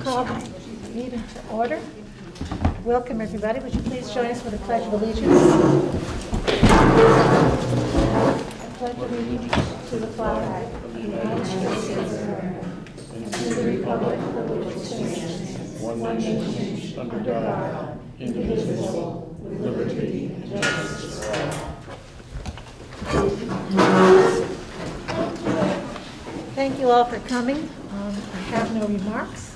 call the meeting to order. Welcome, everybody. Would you please join us with a pledge of allegiance? I pledge allegiance to the flag of the United States of America and to the republic for which it stands, one nation, under God, indivisible, with liberty and justice for all. Thank you all for coming. I have no remarks.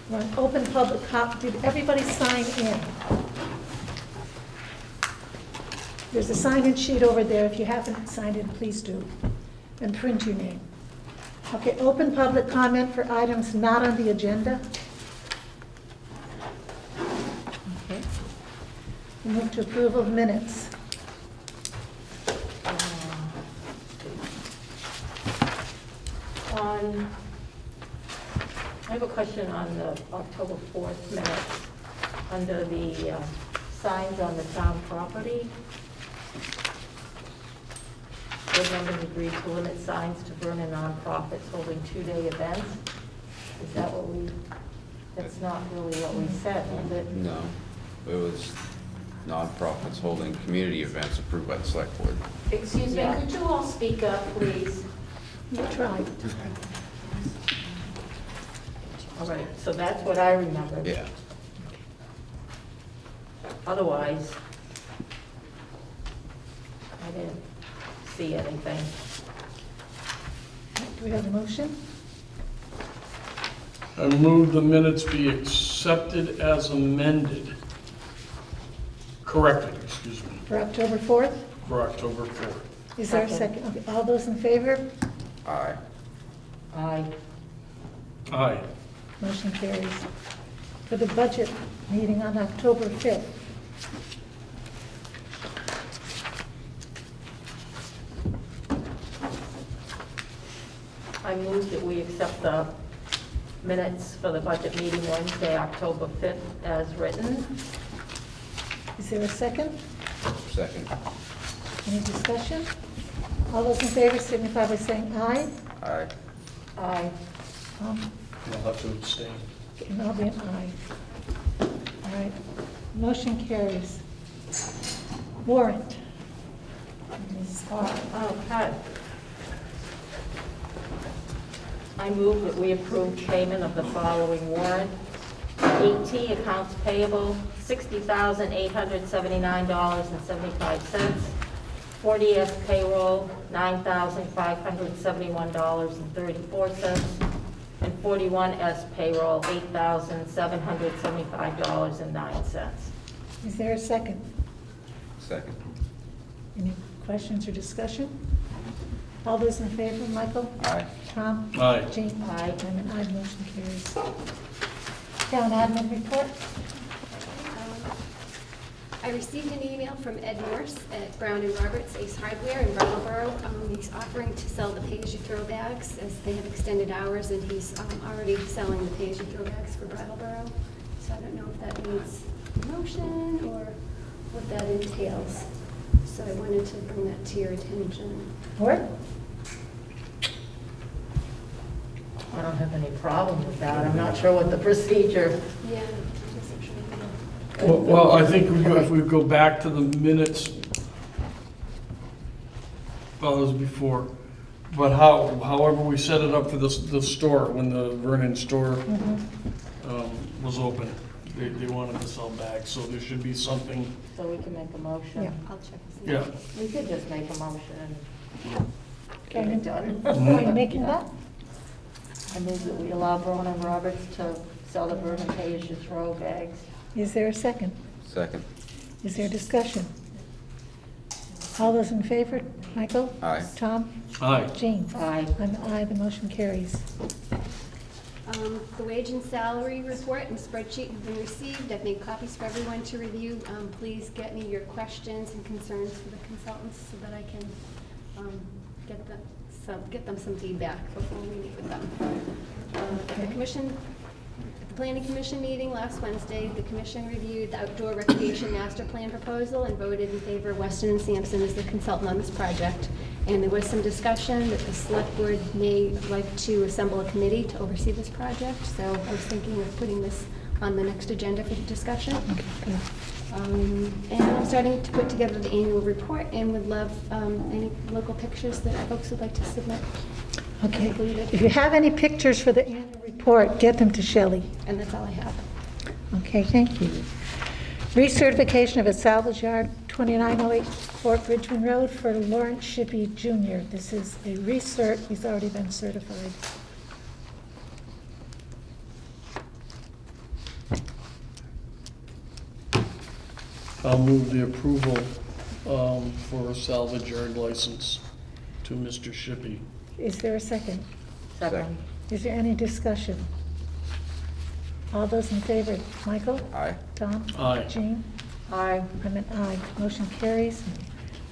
We're on open public Did everybody sign in? There's a sign-in sheet over there. If you haven't signed in, please do. And print your name. Okay, open public comment for items not on the agenda. Okay. We move to approval of minutes. I have a question on the October 4th minutes. Under the signs on the town property, board members agreed to limit signs to Vernon nonprofits holding two-day events. Is that what that's not really what we said, is it? No, it was nonprofits holding community events approved by the Selectboard. Excuse me, could you all speak up, please? You tried. All right, so that's what I remember. Yeah. Otherwise, I didn't see anything. Do we have a motion? I move the minutes be accepted as amended. Corrected, excuse me, For October 4th? for October 4th. Is there a second? Okay, all those in favor? Aye. Aye. Aye. Motion carries. For the budget meeting on October 5th. I move that we accept the minutes for the budget meeting Wednesday, October 5th as written. Is there a second? Second. Any discussion? All those in favor signify by saying aye. Aye. Aye. You'll have to abstain. And I'll be an aye. All right, motion carries. Warrant. Ms. Barr. Okay. I move that we approve payment of the following warrant. 18 accounts payable, $60,879.75. 40S payroll, $9,571.34. And 41S payroll, $8,775.09. Is there a second? Second. Any questions or discussion? All those in favor, Michael? Aye. Tom? Aye. Jean? Aye. I'm an aye, motion carries. Town admin report? I received an email from Ed Morse at Brown & Roberts Ace Hardware in Brattleboro. He's offering to sell the pay-as-you-throw bags as they have extended hours, and he's already selling the pay-as-you-throw bags for Brattleboro. So I don't know if that needs a motion or what that entails. So I wanted to bring that to your attention. Board? I don't have any problem with that. I'm not sure what the procedure. Yeah. Well, I think if we go back to the minutes, well, it was before, but however we set it up for the store, when the Vernon store was open, they wanted to sell bags, so there should be something, So we can make a motion. Yeah. I'll check. yeah. We could just make a motion and get Okay. it done. Are you making that? I move that we allow Brown & Roberts to sell the Vernon pay-as-you-throw bags. Is there a second? Second. Is there discussion? All those in favor? Michael? Aye. Tom? Aye. Jean? Aye. I'm an aye, the motion carries. The wage and salary report and spreadsheet have been received. I've made copies for everyone to review. Please get me your questions and concerns for the consultants so that I can get them some feedback before we meet with them. At the Planning Commission meeting last Wednesday, the commission reviewed the outdoor recreation master plan proposal and voted in favor of Weston and Sampson as the consultant on this project. And there was some discussion that the select board may like to assemble a committee to oversee this project. So I was thinking of putting this on the next agenda for discussion. And I'm starting to put together the annual report and would love any local pictures that folks would like to submit. Okay, Included. if you have any pictures for the annual report, get them to Shelley. And that's all I have. Okay, thank you. Recertification of a salvage yard, 2908 Fort Bridgman Road for Lawrence Shippey Jr. This is a recert, he's already been certified. I'll move the approval for a salvage yard license to Mr. Shippey. Is there a second? Second. Is there any discussion? All those in favor, Michael? Aye. Tom? Aye. Jean? Aye. I'm an aye. Motion carries,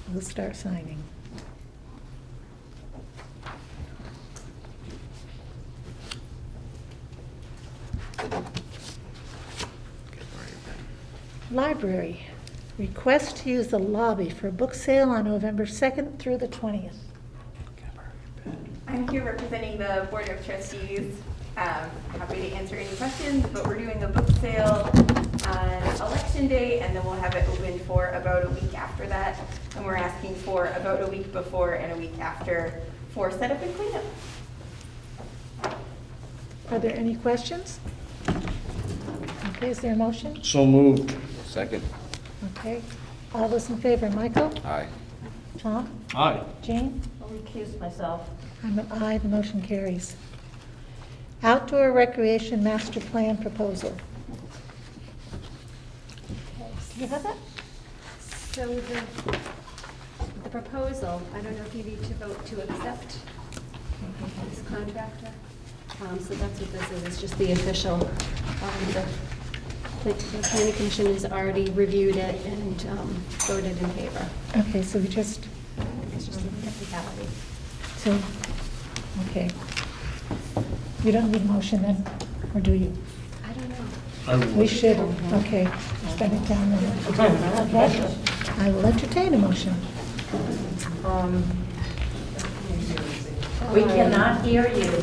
and we'll start signing. Library, request to use the lobby for book sale on November 2nd through the 20th. I'm here representing the Board of Trustees. Happy to answer any questions, but we're doing a book sale on Election Day, and then we'll have it open for about a week after that. And we're asking for about a week before and a week after for setup and cleanup. Are there any questions? Okay, is there a motion? So moved. Second. Okay. All those in favor, Michael? Aye. Tom? Aye. Jane? I'll recuse myself. I'm an aye, the motion carries. Outdoor Recreation Master Plan Proposal. Do you have that? So the proposal, I don't know if you need to vote to accept this contractor. So that's what this is, it's just the official, the planning commission has already reviewed it and voted in favor. Okay, so we just, It's just a technicality. so, okay. You don't need a motion then, or do you? I don't know. I will. We should, okay. Spend it down there. Okay. I will entertain a motion. We cannot hear you.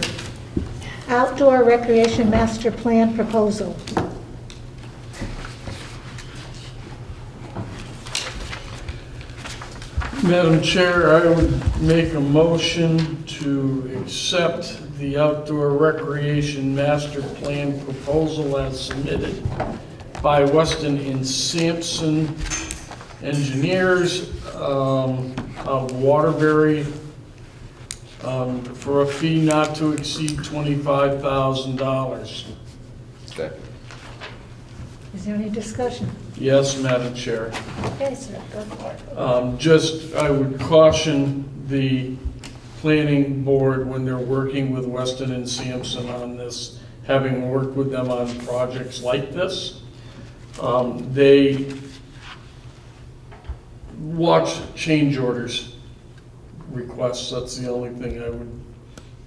Outdoor Recreation Master Plan Proposal. Madam Chair, I would make a motion to accept the outdoor recreation master plan proposal as submitted by Weston and Sampson Engineers of Waterbury for a fee not to exceed $25,000. Second. Is there any discussion? Yes, Madam Chair. Okay, sir, go for it. I would caution the planning board when they're working with Weston and Sampson on this, having worked with them on projects like this. They watch change orders requests. That's the only thing I would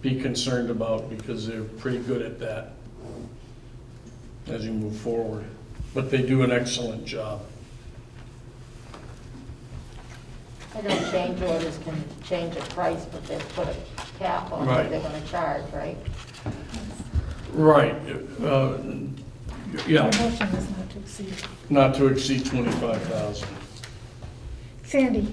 be concerned about, because they're pretty good at that as you move forward. But they do an excellent job. I know change orders can change a price, but they put a cap on Right. what they're gonna charge, right? Right. Yeah, The motion is not to exceed. not to exceed 25,000. Sandy?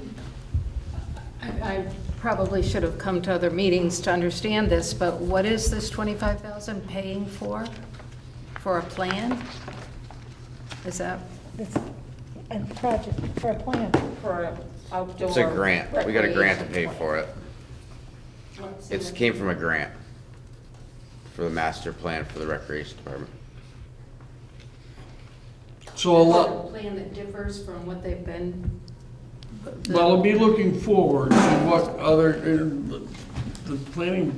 I probably should have come to other meetings to understand this, but what is this 25,000 paying for? For a plan? Is that, It's a project for a plan. For outdoor. It's a grant. We got a grant to pay recreation for it. It came from a grant for the master plan for the recreation department. So a plan. lot, A plan that differs from what they've been. well, I'll be looking forward to what other, the planning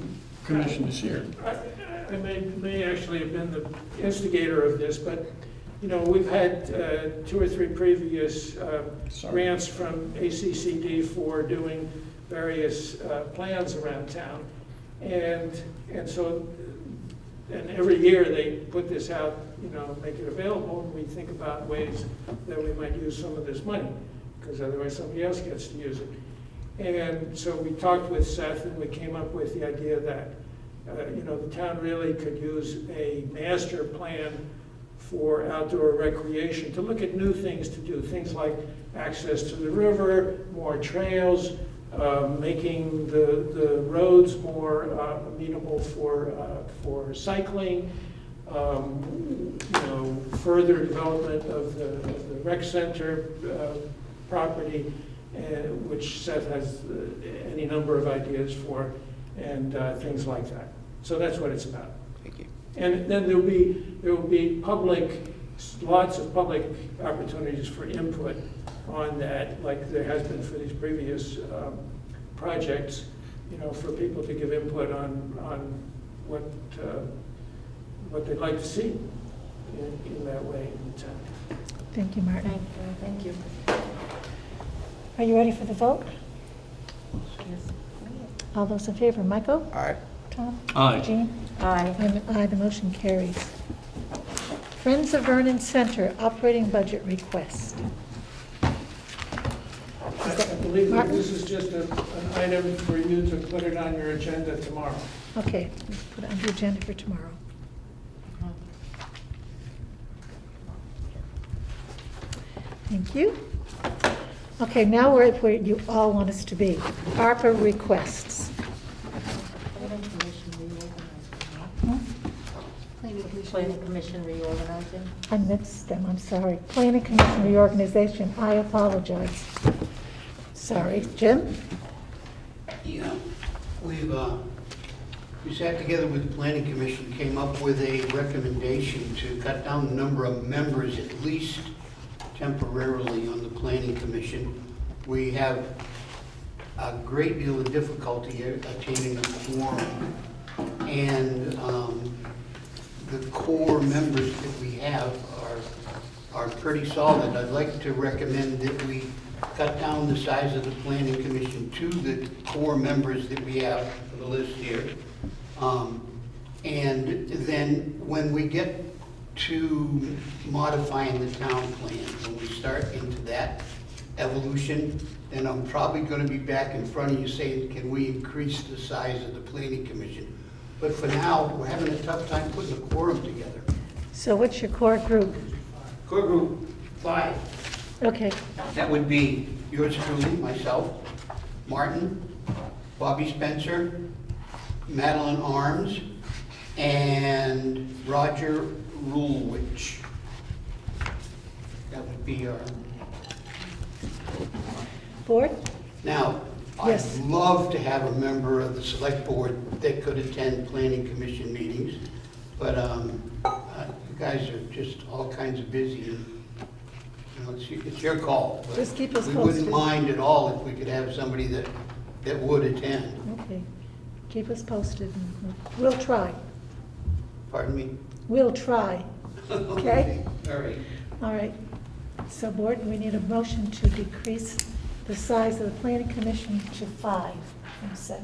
commission is here. I may actually have been the instigator of this, but, you know, we've had 2 or 3 previous grants from ACCD for doing various plans around town. And so, and every year they put this out, you know, make it available, and we think about ways that we might use some of this money, because otherwise somebody else gets to use it. And so we talked with Seth and we came up with the idea that, the town really could use a master plan for outdoor recreation to look at new things to do, things like access to the river, more trails, making the roads more amenable for cycling, further development of the rec center property, which Seth has any number of ideas for, and things like that. So that's what it's about. Thank you. And then there will be lots of public opportunities for input on that, like there has been for these previous projects, for people to give input on what they'd like to see in that way in the town. Thank you, Martin. Thank you. Are you ready for the vote? Yes. All those in favor, Michael? Aye. Tom? Aye. Jean? Aye. I'm an aye, the motion carries. Friends of Vernon Center operating budget request. I believe that this is just an item for you to put it on your agenda tomorrow. Okay, let's put it on the agenda for tomorrow. Thank you. Okay, now we're at where you all want us to be. ARPA requests. Planning Commission reorganizing. I missed them, I'm sorry. Planning Commission reorganization, I apologize. Sorry, Jim? Yeah, we sat together with the Planning Commission, came up with a recommendation to cut down the number of members, at least temporarily, on the Planning Commission. We have a great deal of difficulty attaining a quorum, and the core members that we have are pretty solid. I'd like to recommend that we cut down the size of the Planning Commission to the core members that we have for the list here. And then when we get to modifying the town plan, when we start into that evolution, then I'm probably going to be back in front of you saying, can we increase the size of the Planning Commission? But for now, we're having a tough time putting a quorum together. So what's your core group? Core group 5. Okay, That would be yours truly, myself, Martin, Bobby Spencer, Madeline Arms, and Roger Rulewich. That would be our... board? Now, Yes. I'd love to have a member of the select board that could attend planning commission meetings, but you guys are just all kinds of busy, and it's your call. But Just keep us we posted. wouldn't mind at all if we could have somebody that would attend. Okay, keep us posted. We'll try. Pardon me? We'll try. Okay? All right. All right. So board, we need a motion to decrease the size of the planning commission to 5 from 7.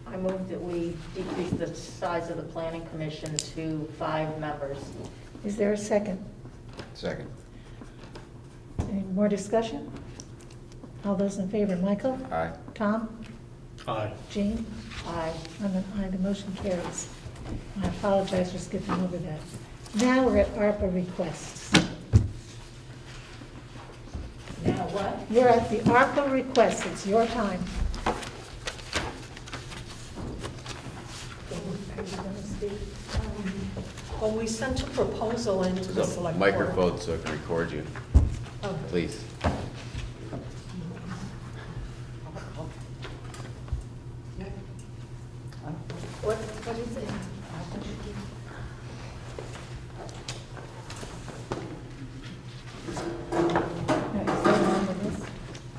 I move that we decrease the size of the Planning Commission to 5 members. Is there a second? Second. Any more discussion? All those in favor, Michael? Aye. Tom? Aye. Jean? Aye. I'm an aye, the motion carries. I apologize for skipping over that. Now we're at ARPA requests. Now what? You're at the ARPA requests, it's your time. Well, we sent a proposal into the So select board. microphone so I can record you, Oh. please. What is it?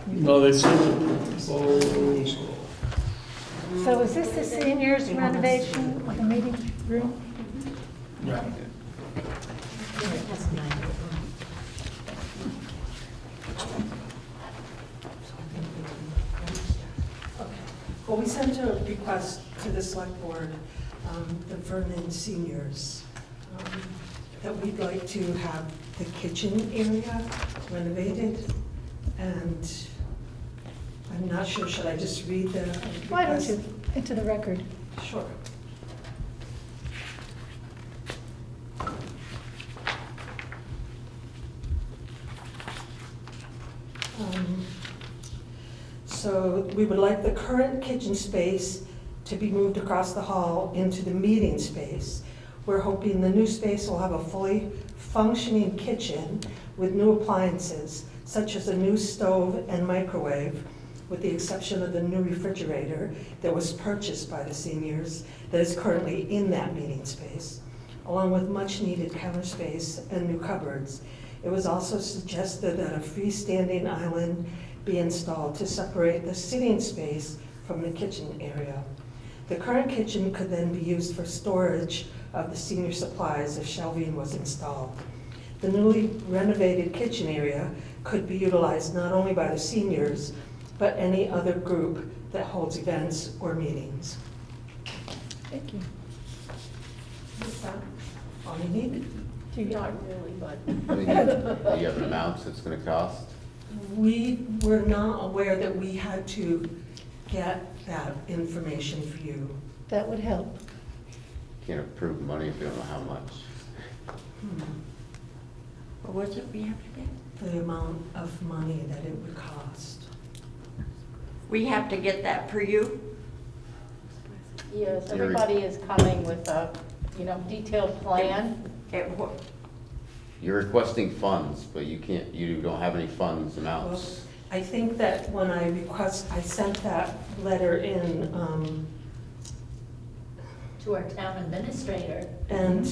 No, they sent a proposal. So is this the seniors renovation of the meeting room? Yeah. Well, we sent a request to the select board, the Vernon seniors, that we'd like to have the kitchen area renovated and I'm not sure, should I just read the request? Why don't you, into the record? Sure. So we would like the current kitchen space to be moved across the hall into the meeting space. We're hoping the new space will have a fully functioning kitchen with new appliances, such as a new stove and microwave, with the exception of the new refrigerator that was purchased by the seniors that is currently in that meeting space, along with much-needed counter space and new cupboards. It was also suggested that a freestanding island be installed to separate the sitting space from the kitchen area. The current kitchen could then be used for storage of the senior supplies if shelving was installed. The newly renovated kitchen area could be utilized not only by the seniors, but any other group that holds events or meetings. Thank you. Is that all you need? Not really, but. Do you have amounts it's gonna cost? We were not aware that we had to get that information for you. That would help. Can't approve money if you don't know how much. What was it we have to get? The amount of money that it would cost. We have to get that for you? Yes, everybody is coming with a, detailed plan. You're requesting funds, but you don't have any funds amounts. I think that when I sent that letter in, to our town administrator. and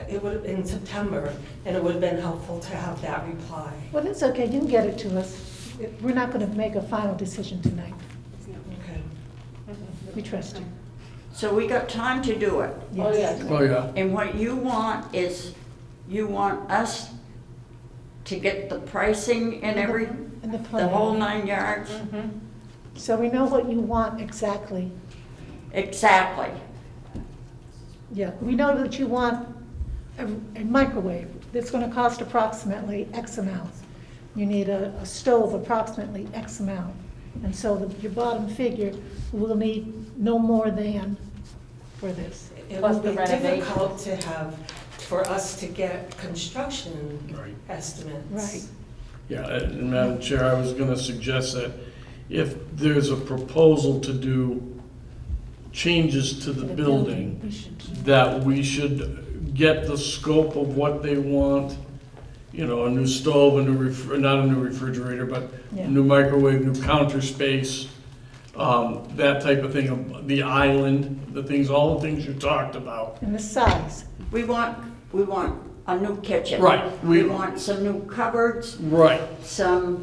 it would, in September, and it would have been helpful to have that reply. Well, that's okay, you can get it to us. We're not going to make a final decision tonight. Okay. We trust you. So we got time to do it. Oh, yes. Oh, yeah. And what you want is, you want us to get the pricing and And the the plan. whole 9 yards? So we know what you want exactly. Exactly. Yeah, we know that you want a microwave that's going to cost approximately X amount. You need a stove approximately X amount. And so your bottom figure will need no more than for this. It Plus will the be renovation. difficult to have, for us to get construction Right. estimates. Right. Yeah, and Madam Chair, I was gonna suggest that if there's a proposal to do changes to the building, We should. that we should get the scope of what they want, a new stove, not a new refrigerator, but Yeah. new microwave, new counter space, that type of thing, the island, all the things you talked about. And the size. We want a new kitchen. Right. We want some new cupboards, Right. so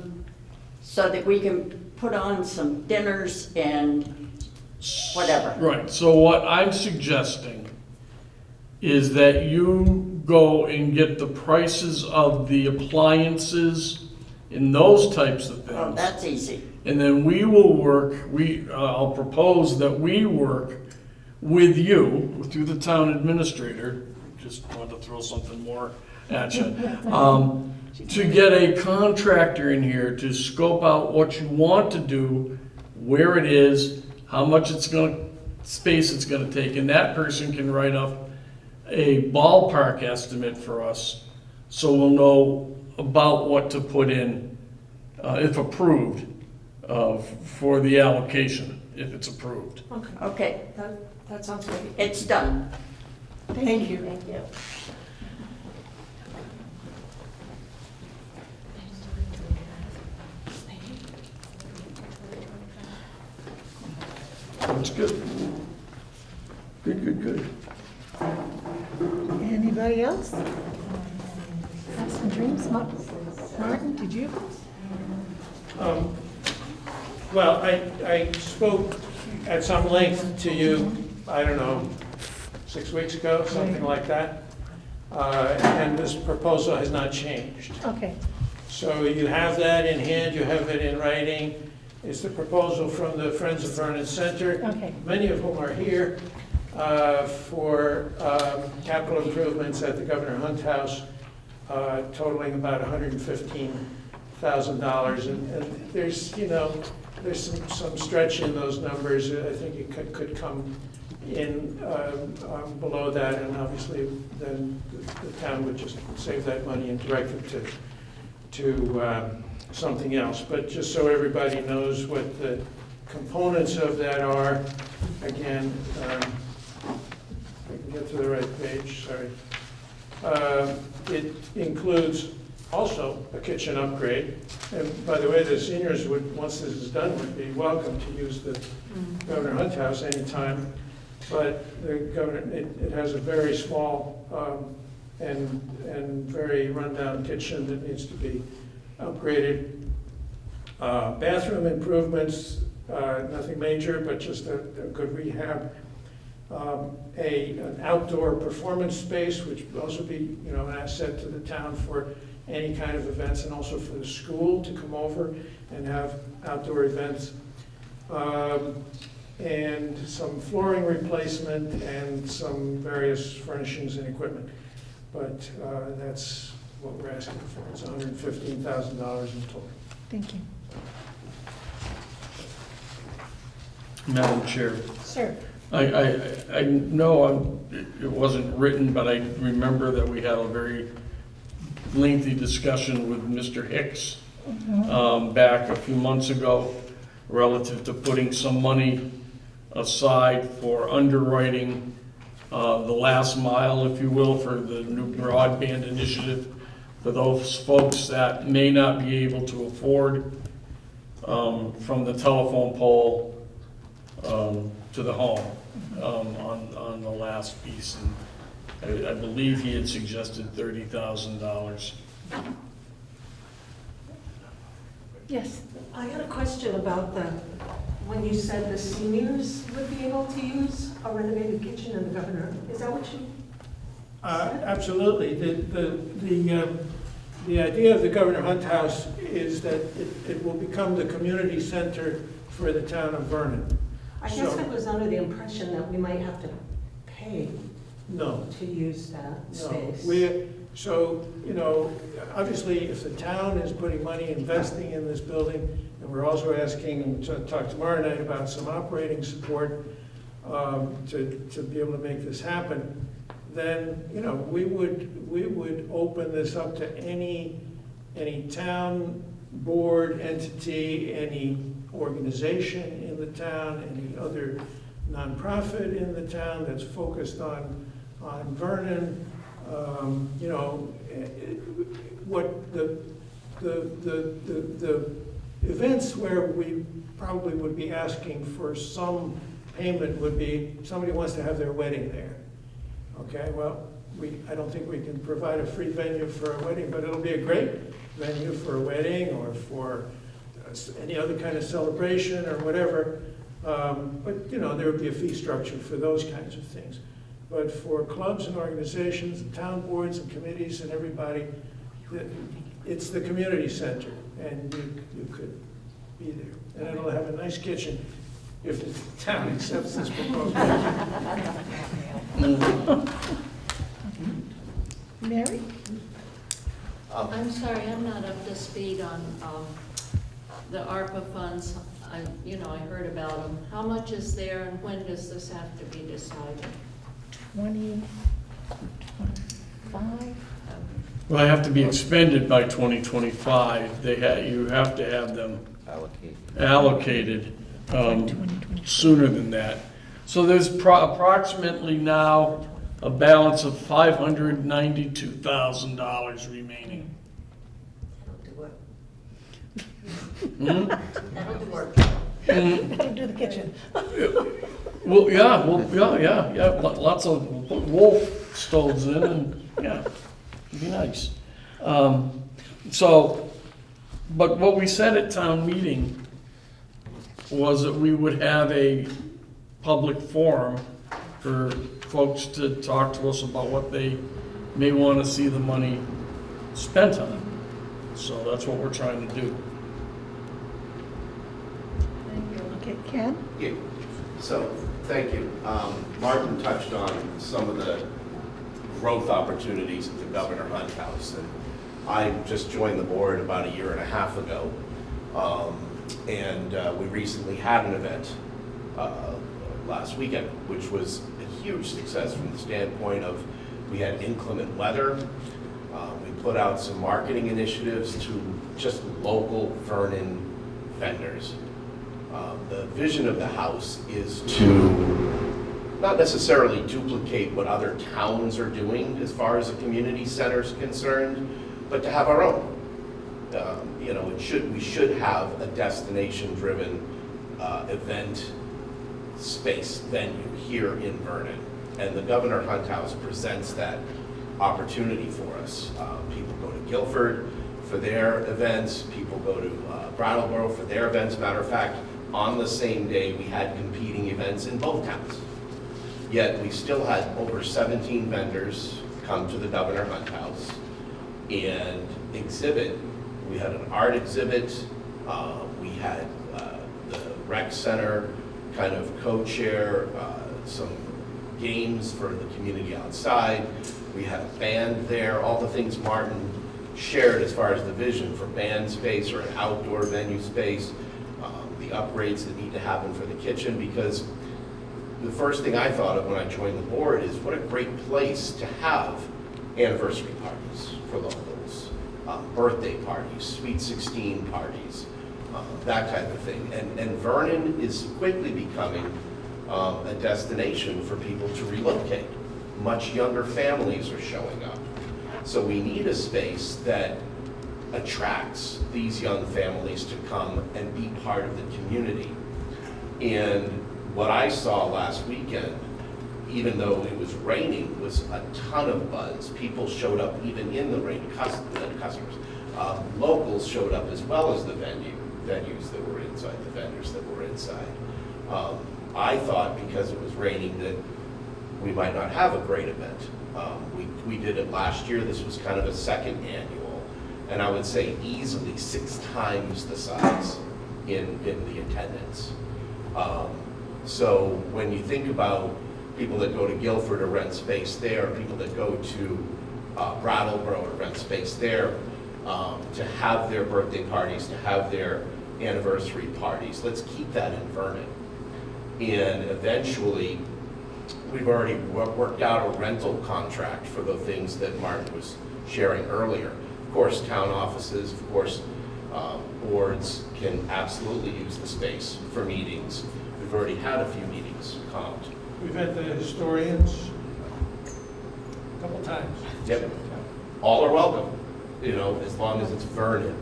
that we can put on some dinners and whatever. Right, so what I'm suggesting is that you go and get the prices of the appliances and those types of things. Oh, that's easy. And then we will work, I'll propose that we work with you, through the town administrator, just wanted to throw something more at you, to get a contractor in here to scope out what you want to do, where it is, how much space it's gonna take, and that person can write up a ballpark estimate for us, so we'll know about what to put in, if approved, for the allocation, if it's approved. Okay, That sounds great. it's done. Thank you. Thank you. That's good. Good. Anybody else? Have some dreams? Martin, did you? Well, I spoke at some length to you, I don't know, 6 weeks ago, something like that. And this proposal has not changed. Okay. So you have that in hand, you have it in writing. It's the proposal from the Friends of Vernon Center, Okay. many of whom are here, for capital improvements at the Governor Hunt House, totaling about $115 $100,000, and there's, you know, there's some stretch in those numbers. I think it could come in below that, and obviously then the town would just save that money and direct it to something else. But just so everybody knows what the components of that are, again, if I can get to the right page, sorry. It includes also a kitchen upgrade. And by the way, the seniors would, once this is done, would be welcome to use the Governor Hunt House anytime. But the governor, it has a very small and very rundown kitchen that needs to be upgraded. Bathroom improvements, nothing major, but just a good rehab. An outdoor performance space, which would also be, you know, an asset to the town for any kind of events, and also for the school to come over and have outdoor events. And some flooring replacement and some various furnishings and equipment. But that's what we're asking for. It's $115,000 in total. Thank you. Madam Chair, Sir? I know it wasn't written, but I remember that we had a very lengthy discussion with Mr. Hicks back a few months ago relative to putting some money aside for underwriting the last mile, if you will, for the new broadband initiative for those folks that may not be able to afford from the telephone pole to the home on the last piece. And I believe he had suggested $30,000. Yes. I got a question about when you said the seniors would be able to use a renovated kitchen in the Governor. Is that what you said? Absolutely. The idea of the Governor Hunt House is that it will become the community center for the town of Vernon. I guess I was under the impression that we might have to pay No. to use that space. So, you know, obviously, if the town is putting money, investing in this building, and we're also asking, and to talk tomorrow night about some operating support to be able to make this happen, then, you know, we would open this up to any town board entity, any organization in the town, any other nonprofit in the town that's focused on Vernon. You know, what the events where we probably would be asking for some payment would be somebody wants to have their wedding there. Okay, well, I don't think we can provide a free venue for a wedding, but it'll be a great venue for a wedding or for any other kind of celebration or whatever. But, you know, there would be a fee structure for those kinds of things. But for clubs and organizations and town boards and committees and everybody, it's the community center, and you could be there. And it'll have a nice kitchen if the town accepts this proposal. Mary? I'm sorry, I'm not up to speed on the ARPA funds. I heard about them. How much is there, and when does this have to be decided? 2025? Well, they have to be expended by 2025. You have to have them allocated sooner than that. So there's approximately now a balance of $592,000 remaining. That'll do the kitchen. Well, yeah, lots of wolf stoves in, and yeah, it'd be nice. But what we said at town meeting was that we would have a public forum for folks to talk to us about what they may want to see the money spent on. So that's what we're trying to do. Okay, Ken? Yeah, so, thank you. Martin touched on some of the growth opportunities at the Governor Hunt House, and I just joined the board about a year and a half ago, and we recently had an event last weekend, which was a huge success from the standpoint of we had inclement weather. We put out some marketing initiatives to just local Vernon vendors. The vision of the house is to not necessarily duplicate what other towns are doing as far as a community center is concerned, but to have our own. We should have a destination-driven event space venue here in Vernon. And the Governor Hunt House presents that opportunity for us. People go to Guilford for their events, people go to Brattleboro for their events. Matter of fact, on the same day, we had competing events in both towns. Yet we still had over 17 vendors come to the Governor Hunt House and exhibit. We had an art exhibit, we had the rec center kind of co-chair some games for the community outside. We had a band there, all the things Martin shared as far as the vision for band space or an outdoor venue space, the upgrades that need to happen for the kitchen, because the first thing I thought of when I joined the board is what a great place to have anniversary parties for locals, birthday parties, Sweet 16 parties, that type of thing. And Vernon is quickly becoming a destination for people to relocate. Much younger families are showing up. So we need a space that attracts these young families to come and be part of the community. And what I saw last weekend, even though it was raining, was a ton of buzz. People showed up even in the rain, customers. Locals showed up as well as the venues that were inside, the vendors that were inside. I thought because it was raining that we might not have a great event. We did it last year. This was kind of a second annual. And I would say easily 6 times the size in the attendance. So when you think about people that go to Guilford to rent space there, people that go to Brattleboro to rent space there, to have their birthday parties, to have their anniversary parties, let's keep that in Vernon. And eventually, we've already worked out a rental contract for the things that Martin was sharing earlier. Of course, town offices, of course, boards can absolutely use the space for meetings. We've already had a few meetings comped. We've had the historians a couple times. Yep. All are welcome, as long as it's Vernon.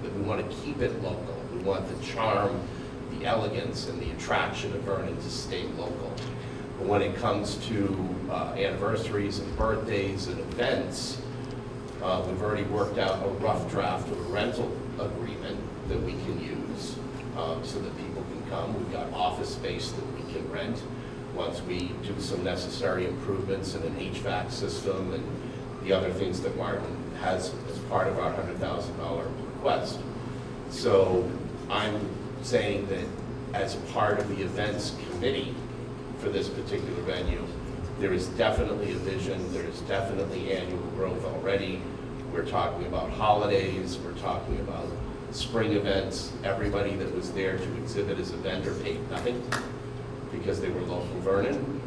But we want to keep it local. We want the charm, the elegance, and the attraction of Vernon to stay local. But when it comes to anniversaries and birthdays and events, we've already worked out a rough draft of a rental agreement that we can use so that people can come. We've got office space that we can rent once we do some necessary improvements in an HVAC system and the other things that Martin has as part of our $100,000 request. So I'm saying that as part of the events committee for this particular venue, there is definitely a vision, there is definitely annual growth already. We're talking about holidays, we're talking about spring events. Everybody that was there to exhibit as a vendor paid nothing because they were local Vernon.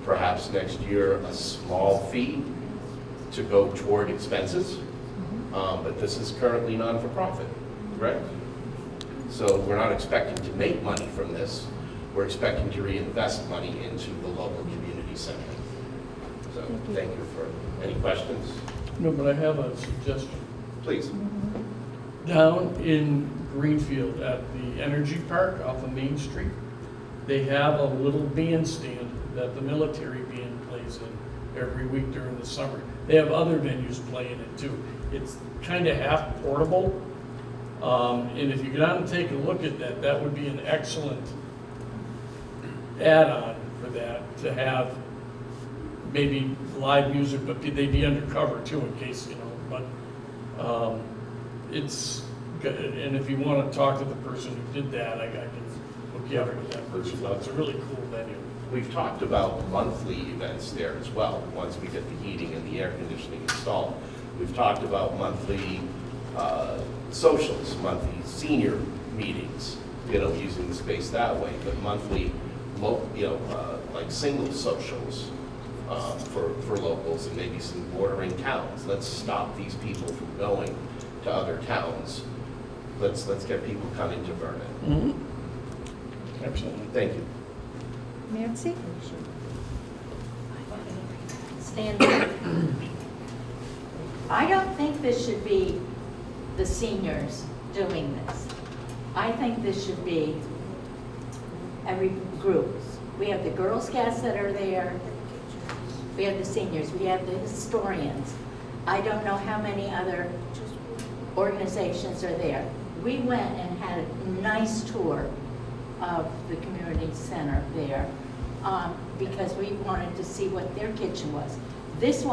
Perhaps next year a small fee to go toward expenses, but this is currently non-for-profit, correct? So we're not expecting to make money from this. We're expecting to reinvest money into the local community center. So thank you for any questions. No, but I have a suggestion. Please. Down in Greenfield at the Energy Park off of Main Street, they have a little bandstand that the military band plays in every week during the summer. They have other venues playing it too. It's kind of half portable. And if you go down and take a look at that, that would be an excellent add-on for that, to have maybe live music, but they'd be undercover too in case, but it's good. And if you want to talk to the person who did that, I can look you up with that person. It's a really cool venue. We've talked about monthly events there as well, once we get the heating and the air conditioning installed. We've talked about monthly socials, monthly senior meetings, using the space that way, but monthly, like single socials for locals and maybe some bordering towns. Let's stop these people from going to other towns. Let's get people coming to Vernon. Mm-hmm. Excellent. Thank you. Nancy? I don't think this should be the seniors doing this. I think this should be every group. We have the Girl Scouts that are there. We have the seniors. We have the historians. I don't know how many other organizations are there. We went and had a nice tour of the community center there because we wanted to see what their kitchen was. This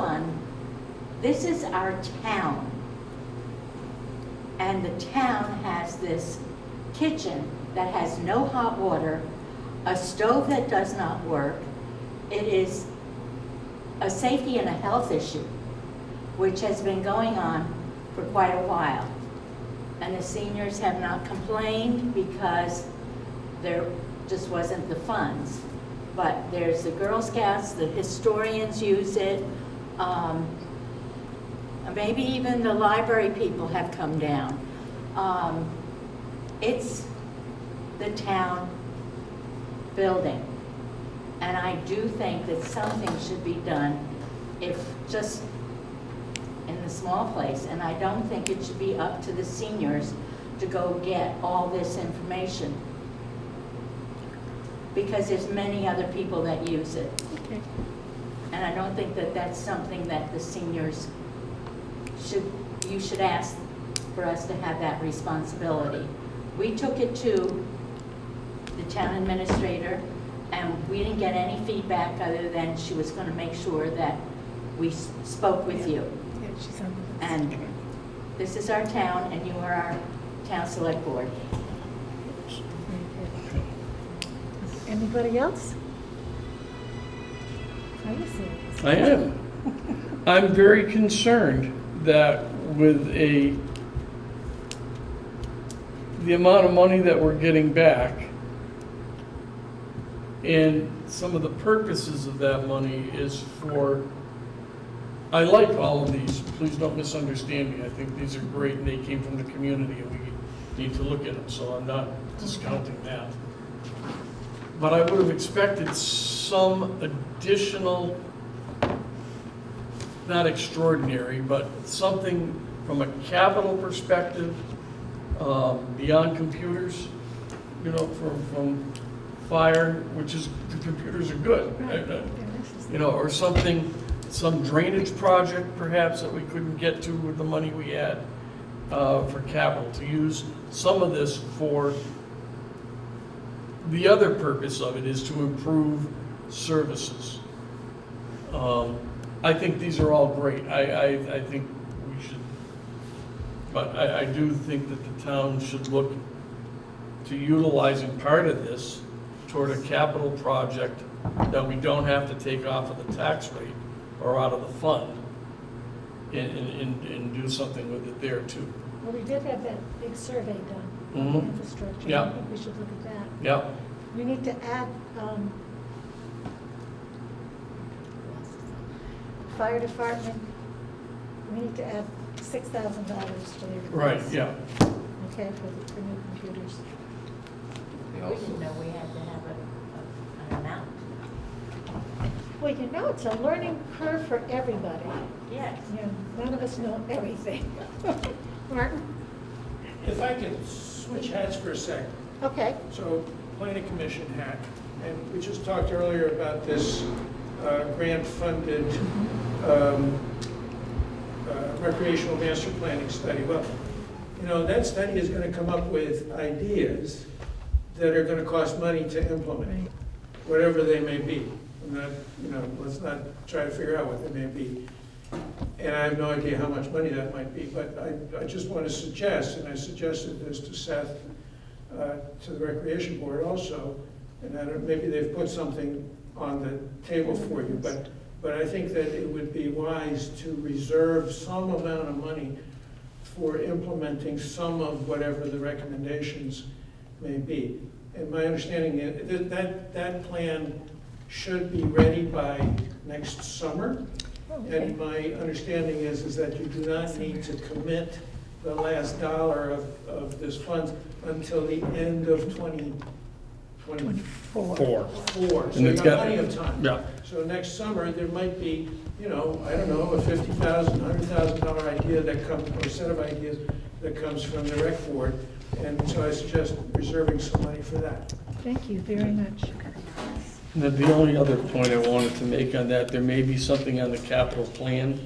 is our town. And the town has this kitchen that has no hot water, a stove that does not work. It is a safety and a health issue, which has been going on for quite a while. And the seniors have not complained because there just wasn't the funds. But there's the Girl Scouts, the historians use it, maybe even the library people have come down. It's the town building. And I do think that something should be done if just in the small place. And I don't think it should be up to the seniors to go get all this information. Because there's many other people that use it. Okay. And I don't think that that's something that the seniors you should ask for us to have that responsibility. We took it to the town administrator, and we didn't get any feedback other than she was going to make sure that we spoke with you. Yeah, she's on the list. And this is our town, and you are our town select board. Anybody else? Are you serious? I am. I'm very concerned that with the amount of money that we're getting back and some of the purposes of that money is for, I like all of these, please don't misunderstand me, I think these are great and they came from the community and we need to look at them, so I'm not discounting that. But I would have expected some additional, not extraordinary, but something from a capital perspective, beyond computers, from fire, which is, the computers are good. Or something, some drainage project perhaps that we couldn't get to with the money we had for capital, to use some of this for, the other purpose of it is to improve services. I think these are all great. I think we should, but I do think that the town should look to utilizing part of this toward a capital project that we don't have to take off of the tax rate or out of the fund and do something with it there too. Well, we did have that big survey done on Mhm. infrastructure. Yeah. I think we should look at that. Yeah. We need to add, fire department, we need to add $6,000 for their. Right, yeah. Okay, for new computers. We didn't know we had to have an amount. Well, it's a learning curve for everybody. Yes. None of us know everything. Martin? If I could switch hats for a second. Okay. So, planning commission hat, and we just talked earlier about this grant-funded recreational master planning study. Well, that study is going to come up with ideas that are going to cost money to implement, whatever they may be. Let's not try to figure out what they may be. And I have no idea how much money that might be, but I just want to suggest, and I suggested this to Seth, to the Recreation Board also, and maybe they've put something on the table for you, but But I think that it would be wise to reserve some amount of money for implementing some of whatever the recommendations may be. And my understanding is that plan should be ready by next summer. Okay. And my understanding is that you do not need to commit the last dollar of this funds until the end of 2024. Four. So And you it's have got- plenty of time. Yeah, So next summer, there might be, I don't know, a $50,000, $100,000 idea that comes, or a set of ideas that comes from the rec board. And so I suggest reserving some money for that. Thank you very much. and then the only other point I wanted to make on that, there may be something on the capital plan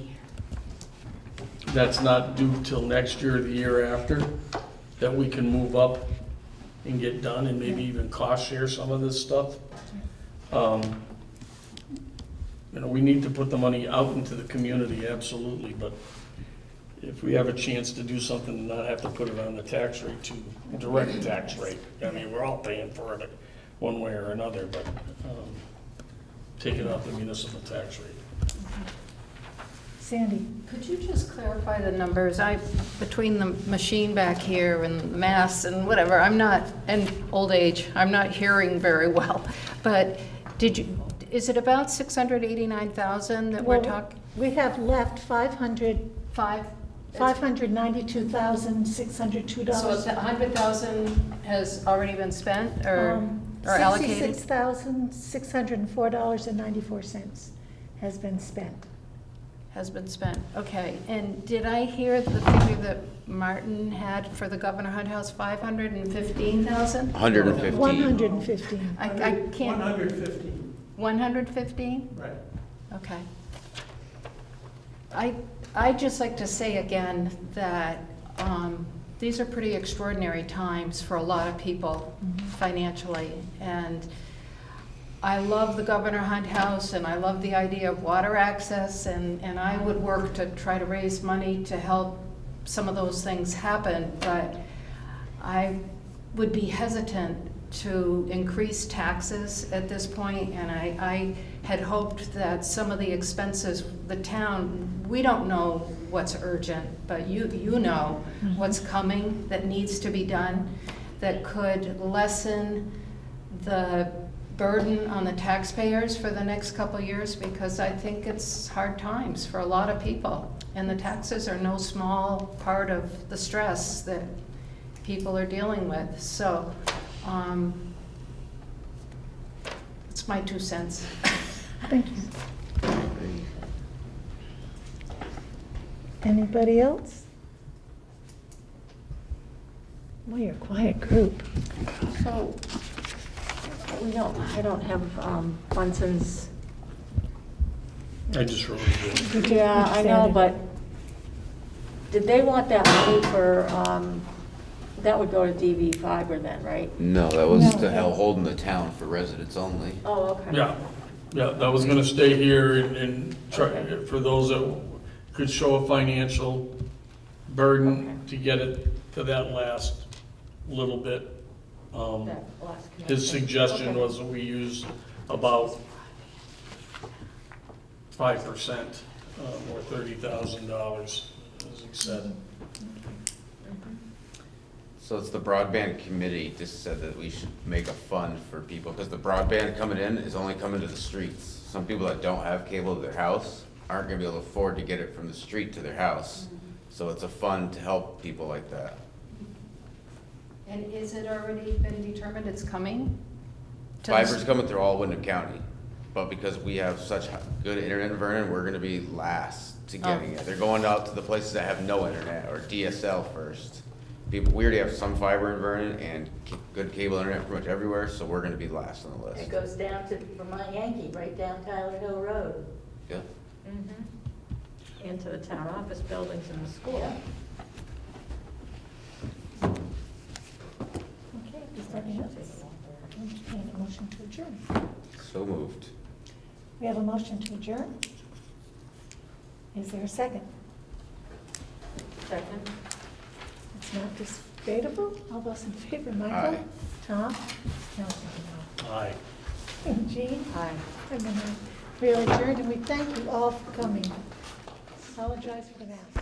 that's not due till next year or the year after, that we can move up and get done, and maybe even cost share some of this stuff. We need to put the money out into the community, absolutely, but if we have a chance to do something and not have to put it on the tax rate too, direct tax rate, I mean, we're all paying for it one way or another, but take it off the municipal tax rate. Sandy? Could you just clarify the numbers? Between the machine back here and the mass and whatever, and old age, I'm not hearing very well. But is it about 689,000 that we're Well, talking? We have left $592,602. So it's 100,000 has already been spent or allocated? $66,604.94 has been spent. Has been spent, okay. And did I hear the figure that Martin had for the Governor Hunt House, 515,000? 115. 115. I can't. 115. 115? Right. Okay. I'd just like to say again that these are pretty extraordinary times for a lot of people financially. And I love the Governor Hunt House, and I love the idea of water access, and I would work to try to raise money to help some of those things happen, but I would be hesitant to increase taxes at this point, and I had hoped that some of the expenses, the town, we don't know what's urgent, but you know what's coming that needs to be done, that could lessen the burden on the taxpayers for the next couple of years, because I think it's hard times for a lot of people, and the taxes are no small part of the stress that people are dealing with. So it's my 2 cents. Thank you. Anybody else? Well, you're a quiet group. So, I don't have Munson's. I just wrote it. Yeah, I know, but did they want that money for, that would go to DV fiber then, right? No, that was to hold in the town for residents only. Oh, okay. Yeah, that was gonna stay here and try, for those that could show a financial burden to get it to that last little bit. That last His connection. suggestion Okay. was that we use about 5%, or $30,000, as he said. So it's the broadband committee just said that we should make a fund for people, because the broadband coming in is only coming to the streets. Some people that don't have cable to their house aren't gonna be able to afford to get it from the street to their house. So it's a fund to help people like that. And is it already been determined it's coming? to the- Fiber's coming through all Wyndham County, but because we have such good internet in Vernon, we're gonna be last to getting it. They're going out to the places that have no internet, or DSL first. We already have some fiber in Vernon and good cable internet pretty much everywhere, so we're gonna be last on the list. It goes down to Vermont Yankee, right down Tyler Hill Road. Yeah. Into the town office buildings and the school. Okay, is there any others? Entertain a motion to adjourn. So moved. We have a motion to adjourn. Is there a second? Second. It's not debatable. All those in favor, Michael? Aye. Tom? No. Aye. Jean? Aye. I'm an aye. We are adjourned, and we thank you all for coming. Apologize for the mask.